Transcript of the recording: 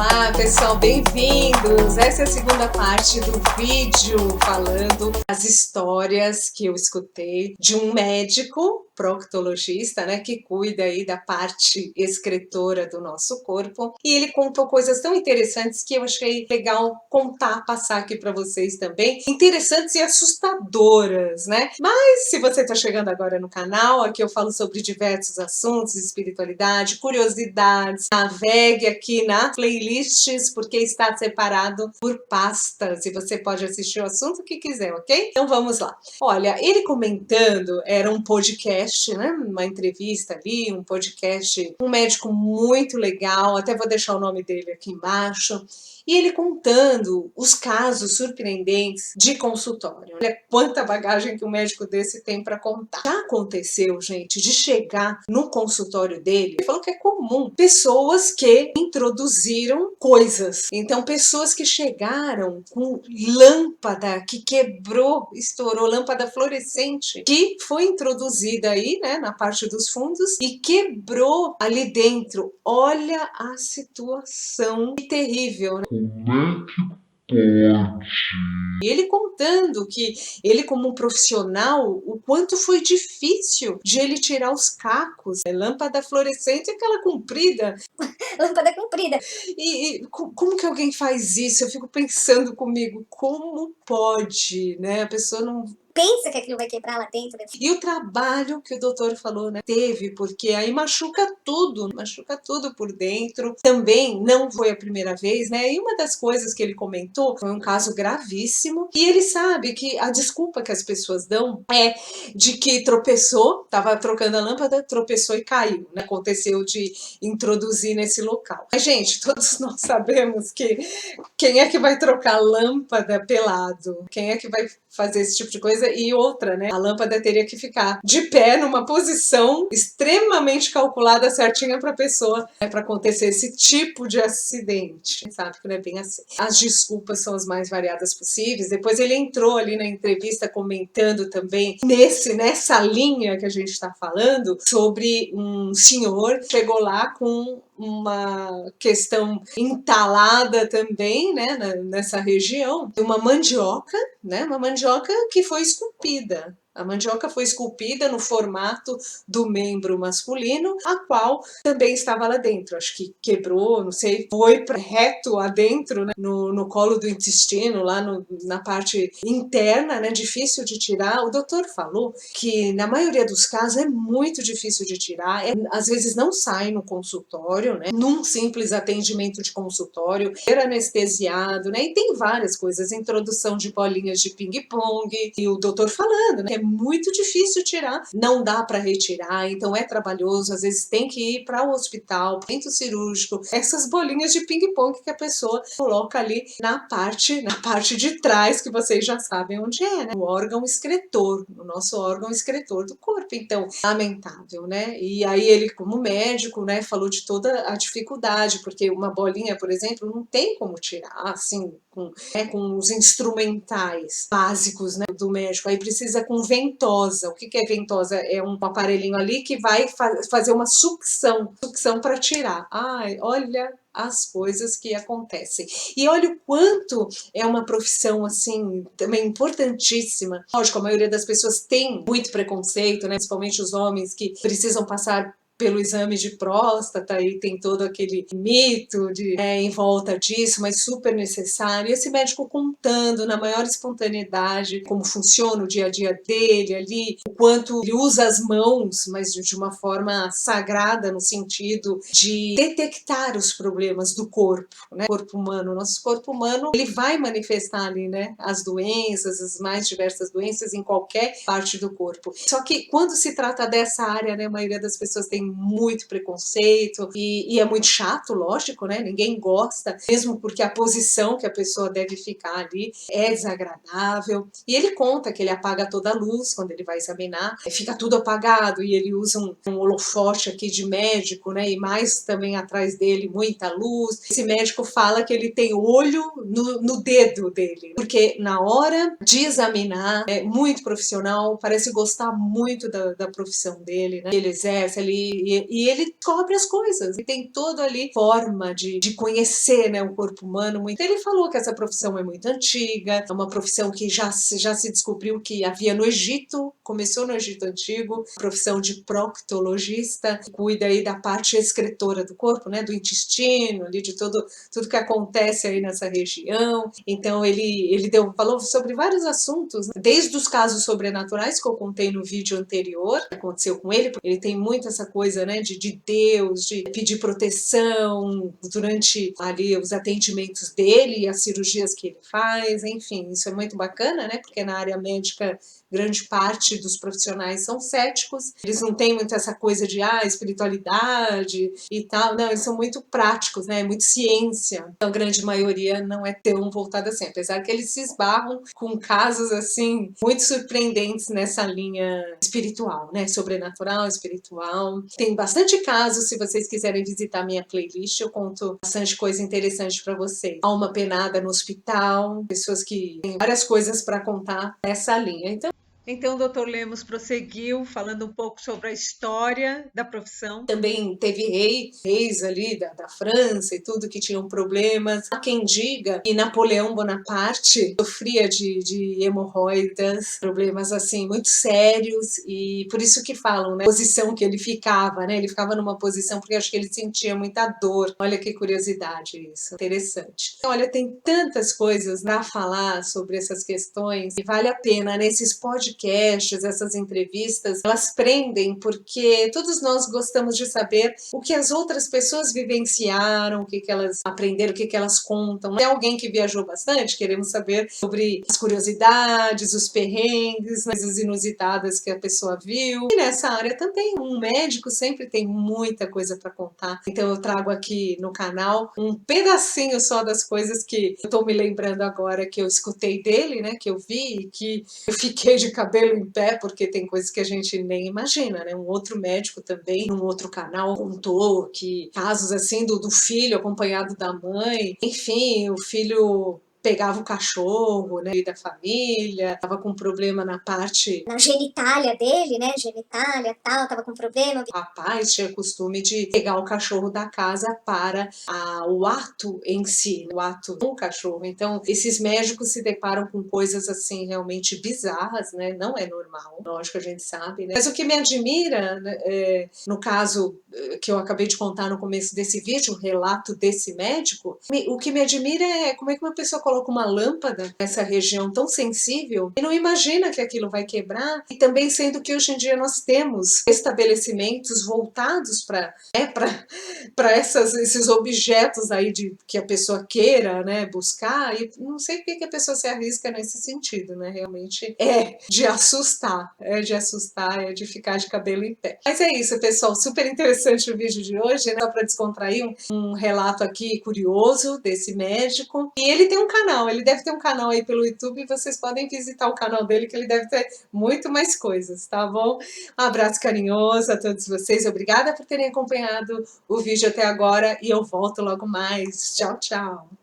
Olá pessoal, bem-vindos! Essa é a segunda parte do vídeo falando as histórias que eu escutei de um médico proctologista, né, que cuida aí da parte excretora do nosso corpo, e ele contou coisas tão interessantes que eu achei legal contar, passar aqui para vocês também, interessantes e assustadoras, né? Mas se você está chegando agora no canal, aqui eu falo sobre diversos assuntos, espiritualidade, curiosidades, navegue aqui na playlists, porque está separado por pastas, e você pode assistir o assunto que quiser, ok? Então vamos lá. Olha, ele comentando, era um podcast, né? Uma entrevista ali, um podcast, um médico muito legal, até vou deixar o nome dele aqui embaixo, e ele contando os casos surpreendentes de consultório. Olha quanta bagagem que um médico desse tem para contar. Já aconteceu, gente, de chegar no consultório dele, ele falou que é comum, pessoas que introduziram coisas. Então, pessoas que chegaram com lâmpada que quebrou, estourou, lâmpada fluorescente, que foi introduzida aí, né, na parte dos fundos e quebrou ali dentro. Olha a situação, que terrível, né? E ele contando que ele, como um profissional, o quanto foi difícil de ele tirar os cacos. Lâmpada fluorescente, aquela comprida. Lâmpada comprida. E como que alguém faz isso? Eu fico pensando comigo, como pode, né? A pessoa não pensa que aquilo vai quebrar lá dentro. E o trabalho que o doutor falou, né, teve, porque aí machuca tudo por dentro. Também não foi a primeira vez, né, e uma das coisas que ele comentou foi um caso gravíssimo, e ele sabe que a desculpa que as pessoas dão é de que tropeçou, tava trocando a lâmpada, tropeçou e caiu, né, aconteceu de introduzir nesse local. Mas, gente, todos nós sabemos que quem é que vai trocar lâmpada pelado? Quem é que vai fazer esse tipo de coisa? E outra, né? A lâmpada teria que ficar de pé numa posição extremamente calculada, certinha para a pessoa, né, para acontecer esse tipo de acidente. Sabe que não é bem assim. As desculpas são as mais variadas possíveis. Depois ele entrou ali na entrevista comentando também nessa linha que a gente está falando sobre um senhor que chegou lá com uma questão entalada também, né, nessa região, uma mandioca, né, uma mandioca que foi esculpida. A mandioca foi esculpida no formato do membro masculino, a qual também estava lá dentro. Acho que quebrou, não sei, foi reto adentro, né, no colo do intestino, lá na parte interna, né, difícil de tirar. O doutor falou que na maioria dos casos é muito difícil de tirar, às vezes não sai no consultório, né, num simples atendimento de consultório, ser anestesiado, né, e tem várias coisas, introdução de bolinhas de ping-pong, e o doutor falando, né, que é muito difícil tirar, não dá para retirar, então é trabalhoso, às vezes tem que ir para o hospital, centro cirúrgico, essas bolinhas de ping-pong que a pessoa coloca ali na parte de trás, que vocês já sabem onde é, né? O órgão excretor, o nosso órgão excretor do corpo. Então, lamentável, né? E aí ele, como médico, né, falou de toda a dificuldade, porque uma bolinha, por exemplo, não tem como tirar, assim, com os instrumentais básicos, né, do médico. Aí precisa com ventosa. O que é ventosa? É um aparelhinho ali que vai fazer uma sucção para tirar. Ai, olha as coisas que acontecem. E olha o quanto é uma profissão, assim, também importantíssima. Lógico, a maioria das pessoas tem muito preconceito, né? Principalmente os homens que precisam passar pelo exame de próstata e tem todo aquele mito em volta disso, mas super necessário. E esse médico contando na maior espontaneidade como funciona o dia a dia dele ali, o quanto ele usa as mãos, mas de uma forma sagrada no sentido de detectar os problemas do corpo, né? O corpo humano, nosso corpo humano, ele vai manifestar ali, né, as doenças, as mais diversas doenças em qualquer parte do corpo. Só que quando se trata dessa área, né, a maioria das pessoas tem muito preconceito e é muito chato, lógico, né? Ninguém gosta, mesmo porque a posição que a pessoa deve ficar ali é desagradável. E ele conta que ele apaga toda a luz quando ele vai examinar, fica tudo apagado e ele usa um holofote aqui de médico, né? E mais também atrás dele muita luz. Esse médico fala que ele tem olho no dedo dele, porque na hora de examinar é muito profissional, parece gostar muito da profissão dele, né? Ele exerce, ele e ele descobre as coisas, e tem toda ali forma de conhecer, né, o corpo humano. Então ele falou que essa profissão é muito antiga, é uma profissão que já se descobriu que havia no Egito, começou no Egito Antigo, a profissão de proctologista, que cuida aí da parte excretora do corpo, né, do intestino, ali, de tudo que acontece aí nessa região. Então ele falou sobre vários assuntos, né? Desde os casos sobrenaturais que eu contei no vídeo anterior, que aconteceu com ele, porque ele tem muito essa coisa, né, de Deus, de pedir proteção durante ali os atendimentos dele e as cirurgias que ele faz, enfim, isso é muito bacana, né, porque na área médica grande parte dos profissionais são céticos, eles não têm muito essa coisa de espiritualidade e tal, não, eles são muito práticos, né, muito ciência, então a grande maioria não é tão voltada assim, apesar que eles se esbarram com casos assim, muito surpreendentes nessa linha espiritual, né, sobrenatural, espiritual, tem bastante casos, se vocês quiserem visitar minha playlist, eu conto bastante coisa interessante para vocês, alma penada no hospital, pessoas que têm várias coisas para contar nessa linha, então, o Dr. Lemos prosseguiu falando um pouco sobre a história da profissão. Também teve reis ali da França e tudo que tinham problemas. Há quem diga que Napoleão Bonaparte sofria de hemorroidas, problemas assim muito sérios, e por isso que falam, né, a posição que ele ficava, né? Ele ficava numa posição porque acho que ele sentia muita dor. Olha que curiosidade isso, interessante. Olha, tem tantas coisas para falar sobre essas questões e vale a pena nesses podcasts, essas entrevistas, elas prendem porque todos nós gostamos de saber o que as outras pessoas vivenciaram, o que elas aprenderam, o que elas contam. É alguém que viajou bastante, queremos saber sobre as curiosidades, os perrengues, coisas inusitadas que a pessoa viu. E nessa área também, um médico sempre tem muita coisa para contar. Então eu trago aqui no canal um pedacinho só das coisas que eu estou me lembrando agora que eu escutei dele, né, que eu vi e que eu fiquei de cabelo em pé, porque tem coisas que a gente nem imagina, né? Um outro médico também, num outro canal, contou que casos assim do filho acompanhado da mãe, enfim, o filho pegava o cachorro, né, da família, tava com problema na genitália dele, né, genitália, tal, tava com problema. O rapaz tinha costume de pegar o cachorro da casa para o ato em si, o ato do cachorro. Então, esses médicos se deparam com coisas assim realmente bizarras, né, não é normal, lógico, a gente sabe, né? Mas o que me admira, né, no caso que eu acabei de contar no começo desse vídeo, o relato desse médico, o que me admira é como é que uma pessoa coloca uma lâmpada nessa região tão sensível e não imagina que aquilo vai quebrar, e também sendo que hoje em dia nós temos estabelecimentos voltados para esses objetos aí que a pessoa queira, né, buscar, e não sei por que a pessoa se arrisca nesse sentido, né, realmente é de assustar, é de ficar de cabelo em pé. Mas é isso, pessoal, super interessante o vídeo de hoje, né, só para descontrair um relato aqui curioso desse médico, e ele tem um canal, ele deve ter um canal aí pelo YouTube, e vocês podem visitar o canal dele, que ele deve ter muito mais coisas, tá bom? Um abraço carinhoso a todos vocês, obrigada por terem acompanhado o vídeo até agora, e eu volto logo mais. Tchau, tchau!